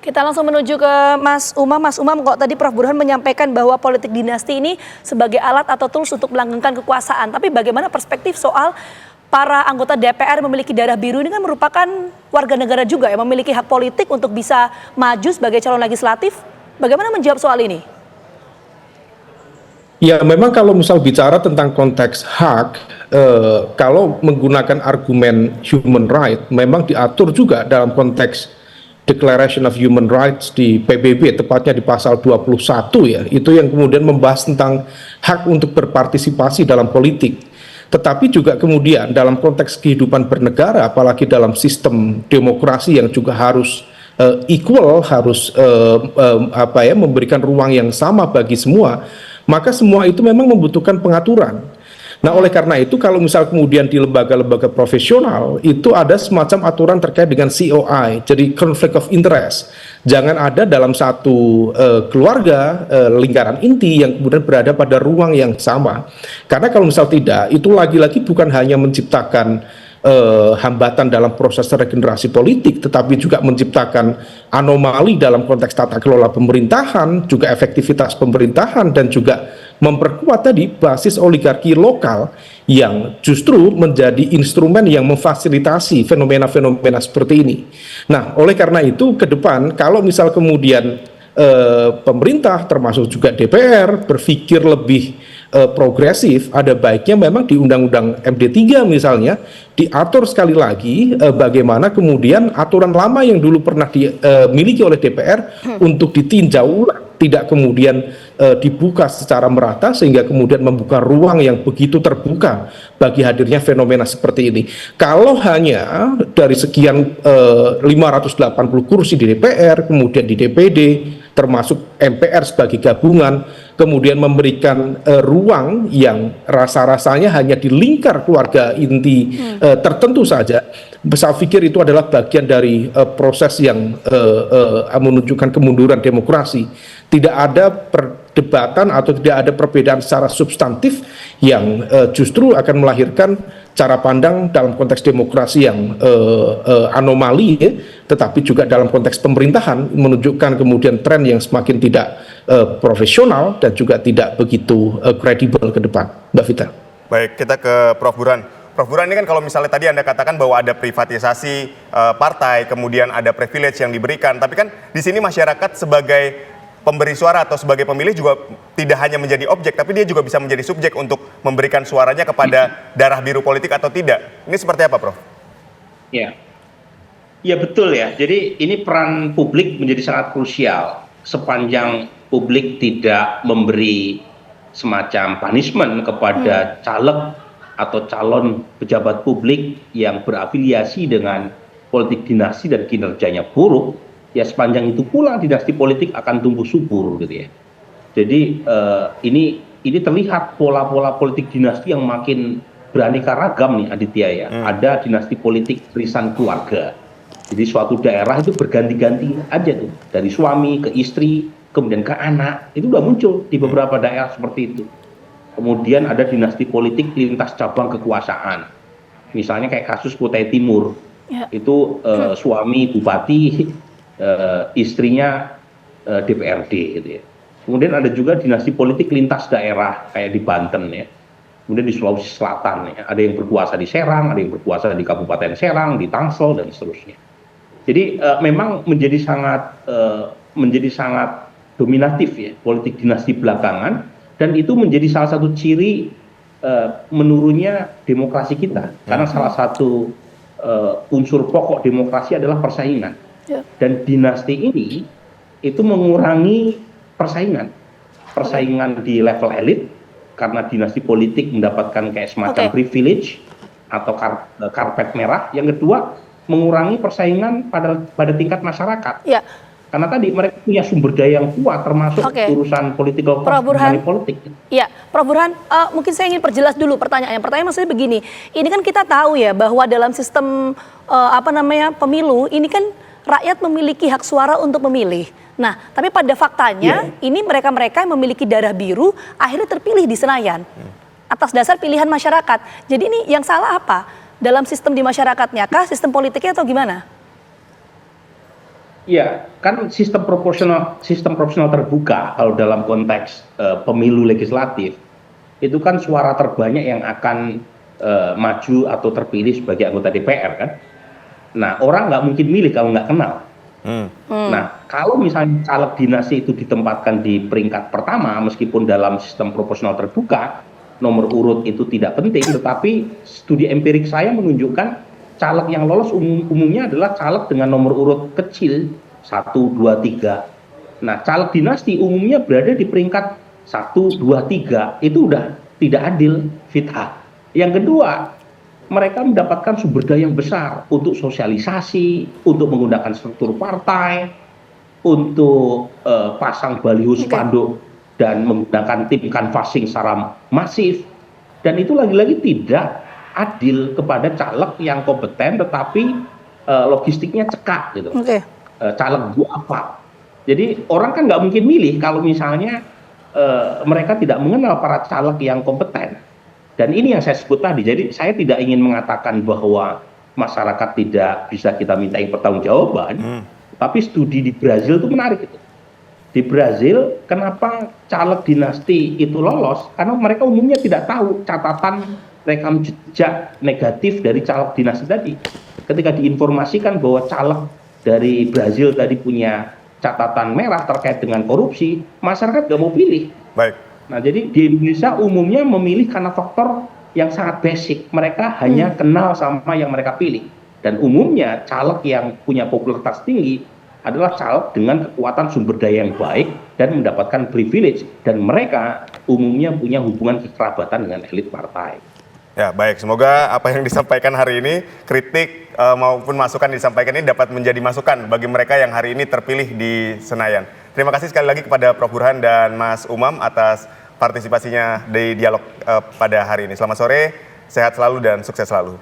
Kita langsung menuju ke Mas Umam. Mas Umam, kok tadi Prof. Burhan menyampaikan bahwa politik dinasti ini sebagai alat atau tools untuk melanggengkan kekuasaan. Tapi bagaimana perspektif soal para anggota DPR memiliki darah biru ini kan merupakan warga negara juga yang memiliki hak politik untuk bisa maju sebagai calon legislatif. Bagaimana menjawab soal ini? Ya, memang kalau misal bicara tentang konteks hak, kalau menggunakan argumen human right, memang diatur juga dalam konteks Declaration of Human Rights di PBB, tepatnya di pasal 21 ya, itu yang kemudian membahas tentang hak untuk berpartisipasi dalam politik. Tetapi juga kemudian dalam konteks kehidupan bernegara, apalagi dalam sistem demokrasi yang juga harus equal, harus memberikan ruang yang sama bagi semua, maka semua itu memang membutuhkan pengaturan. Nah, oleh karena itu kalau misal kemudian di lembaga-lembaga profesional itu ada semacam aturan terkait dengan COI, jadi conflict of interest. Jangan ada dalam satu keluarga lingkaran inti yang kemudian berada pada ruang yang sama. Karena kalau misal tidak, itu lagi-lagi bukan hanya menciptakan hambatan dalam proses regenerasi politik, tetapi juga menciptakan anomali dalam konteks tata kelola pemerintahan, juga efektivitas pemerintahan, dan juga memperkuat tadi basis oligarki lokal yang justru menjadi instrumen yang memfasilitasi fenomena-fenomena seperti ini. Nah, oleh karena itu ke depan kalau misal kemudian pemerintah termasuk juga DPR berpikir lebih progresif, ada baiknya memang di Undang-Undang MD3 misalnya diatur sekali lagi bagaimana kemudian aturan lama yang dulu pernah dimiliki oleh DPR untuk ditinjau ulang, tidak kemudian dibuka secara merata sehingga kemudian membuka ruang yang begitu terbuka bagi hadirnya fenomena seperti ini. Kalau hanya dari sekian 580 kursi di DPR, kemudian di DPD, termasuk MPR sebagai gabungan, kemudian memberikan ruang yang rasa-rasanya hanya di lingkar keluarga inti tertentu saja, saya pikir itu adalah bagian dari proses yang menunjukkan kemunduran demokrasi. Tidak ada perdebatan atau tidak ada perbedaan secara substantif yang justru akan melahirkan cara pandang dalam konteks demokrasi yang anomali ya, tetapi juga dalam konteks pemerintahan menunjukkan kemudian tren yang semakin tidak profesional dan juga tidak begitu kredibel ke depan. Mbak Vita. Baik, kita ke Prof. Burhan. Prof. Burhan, ini kan kalau misalnya tadi Anda katakan bahwa ada privatisasi partai, kemudian ada privilege yang diberikan, tapi kan di sini masyarakat sebagai pemberi suara atau sebagai pemilih juga tidak hanya menjadi objek, tapi dia juga bisa menjadi subjek untuk memberikan suaranya kepada darah biru politik atau tidak. Ini seperti apa, Prof? Ya, ya betul ya. Jadi ini peran publik menjadi sangat krusial. Sepanjang publik tidak memberi semacam punishment kepada caleg atau calon pejabat publik yang berafiliasi dengan politik dinasti dan kinerjanya buruk, ya sepanjang itu pula dinasti politik akan tumbuh subur gitu ya. Jadi ini terlihat pola-pola politik dinasti yang makin beraneka ragam nih Aditya ya. Ada dinasti politik warisan keluarga. Jadi suatu daerah itu berganti-ganti aja tuh, dari suami ke istri, kemudian ke anak. Itu udah muncul di beberapa daerah seperti itu. Kemudian ada dinasti politik lintas cabang kekuasaan. Misalnya kayak kasus Kutai Timur. Ya. Itu suami bupati, istrinya DPRD gitu ya. Kemudian ada juga dinasti politik lintas daerah kayak di Banten ya. Kemudian di Sulawesi Selatan ya, ada yang berkuasa di Serang, ada yang berkuasa di Kabupaten Serang, di Tangsel dan seterusnya. Jadi memang menjadi sangat dominatif ya politik dinasti belakangan, dan itu menjadi salah satu ciri menurunnya demokrasi kita. Karena salah satu unsur pokok demokrasi adalah persaingan. Dan dinasti ini itu mengurangi persaingan di level elit, karena dinasti politik mendapatkan kayak semacam privilege atau karpet merah. Yang kedua, mengurangi persaingan pada tingkat masyarakat. Ya. Karena tadi mereka punya sumber daya yang kuat, termasuk urusan political politik. Ya, Prof. Burhan, mungkin saya ingin perjelas dulu pertanyaannya. Pertanyaan maksudnya begini, ini kan kita tahu ya bahwa dalam sistem pemilu ini kan rakyat memiliki hak suara untuk memilih. Nah, tapi pada faktanya ini mereka-mereka yang memiliki darah biru akhirnya terpilih di Senayan atas dasar pilihan masyarakat. Jadi ini yang salah apa? Dalam sistem di masyarakatnya kah, sistem politiknya atau gimana? Ya, kan sistem proporsional terbuka kalau dalam konteks pemilu legislatif itu kan suara terbanyak yang akan maju atau terpilih sebagai anggota DPR kan. Nah, orang nggak mungkin milih kalau nggak kenal. Nah, kalau misalnya caleg dinasti itu ditempatkan di peringkat pertama, meskipun dalam sistem proporsional terbuka, nomor urut itu tidak penting, tetapi studi empirik saya menunjukkan caleg yang lolos umumnya adalah caleg dengan nomor urut kecil, 1, 2, 3. Nah, caleg dinasti umumnya berada di peringkat 1, 2, 3. Itu udah tidak adil, fitnah. Yang kedua, mereka mendapatkan sumber daya yang besar untuk sosialisasi, untuk menggunakan struktur partai, untuk pasang baliho spanduk dan menggunakan tim canvassing secara masif. Dan itu lagi-lagi tidak adil kepada caleg yang kompeten tetapi logistiknya cekak gitu. Caleg gua apa? Jadi orang kan nggak mungkin milih kalau misalnya mereka tidak mengenal para caleg yang kompeten. Dan ini yang saya sebut tadi. Jadi saya tidak ingin mengatakan bahwa masyarakat tidak bisa kita mintai pertanggungjawaban, tapi studi di Brazil itu menarik itu. Di Brazil, kenapa caleg dinasti itu lolos? Karena mereka umumnya tidak tahu catatan rekam jejak negatif dari caleg dinasti tadi. Ketika diinformasikan bahwa caleg dari Brazil tadi punya catatan merah terkait dengan korupsi, masyarakat nggak mau pilih. Baik. Nah, jadi di Indonesia umumnya memilih karena faktor yang sangat basic. Mereka hanya kenal sama yang mereka pilih. Dan umumnya caleg yang punya popularitas tinggi adalah caleg dengan kekuatan sumber daya yang baik dan mendapatkan privilege. Dan mereka umumnya punya hubungan kekerabatan dengan elit partai. Ya, baik. Semoga apa yang disampaikan hari ini, kritik maupun masukan disampaikan ini dapat menjadi masukan bagi mereka yang hari ini terpilih di Senayan. Terima kasih sekali lagi kepada Prof. Burhan dan Mas Umam atas partisipasinya di dialog pada hari ini. Selamat sore, sehat selalu dan sukses selalu.